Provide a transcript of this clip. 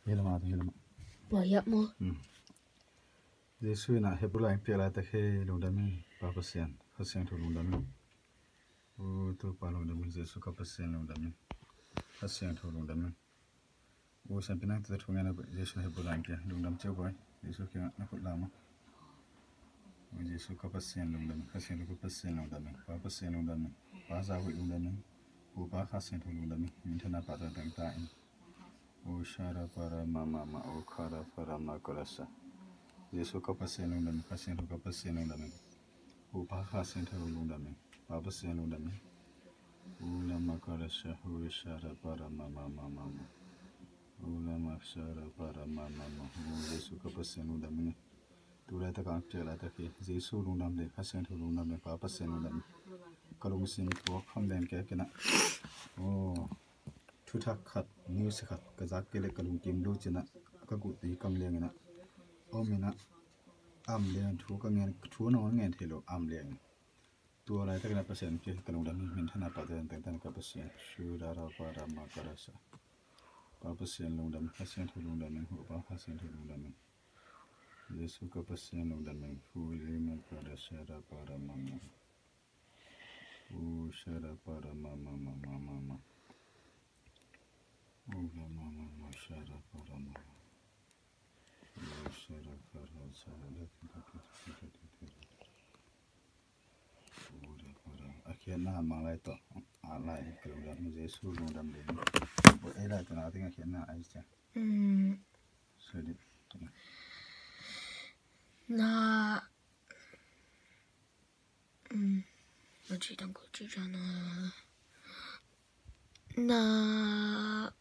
Hilma hilma. Banyak mo. Jesu na hebula yang piala tak he lundami papasian pasian tu lundami. Tu palu lundami Jesu kapasian lundami pasian tu lundami. Sampai nanti terfungana Jesu hebula yang kia lundam coba Jesu kia nakut lama. Jesu kapasian lundami pasian tu kapasian lundami papasian lundami pasawi lundami. Upa pasian tu lundami minta napa tentang tain. Shara para mama kara para makarasa. Jesu kapasian lundami pasian tu kapasian lundami. Upa pasian tu lundami papasian lundami. Ulama karasa shara para mama. Ulama shara para mama. Jesu kapasian lundami. Tulai tak angkat lagi ke Jesu lundami pasian tu lundami papasian lundami. Kalau musim tu ham dan kaya kena. Tutak kat news kat kazak kelek kalung kim lu cina kagut di kam liang na mina am liang tu kangen tu na ngen helo am liang tu ala tak kena pasien ke kalung dami min thana pa dan ka pasien sudara para makarasa pa pasien lung dami pasien tu lung dami ho pa pasien tu lung dami Yesu ka pasien lung dami fu lima karasa para mama shara para mama mama shara para mama shara para akhirnya malai to alai kalau dah Yesus mudam deh buat elah tu nanti akhirnya aja sedih na我记得过这张呢那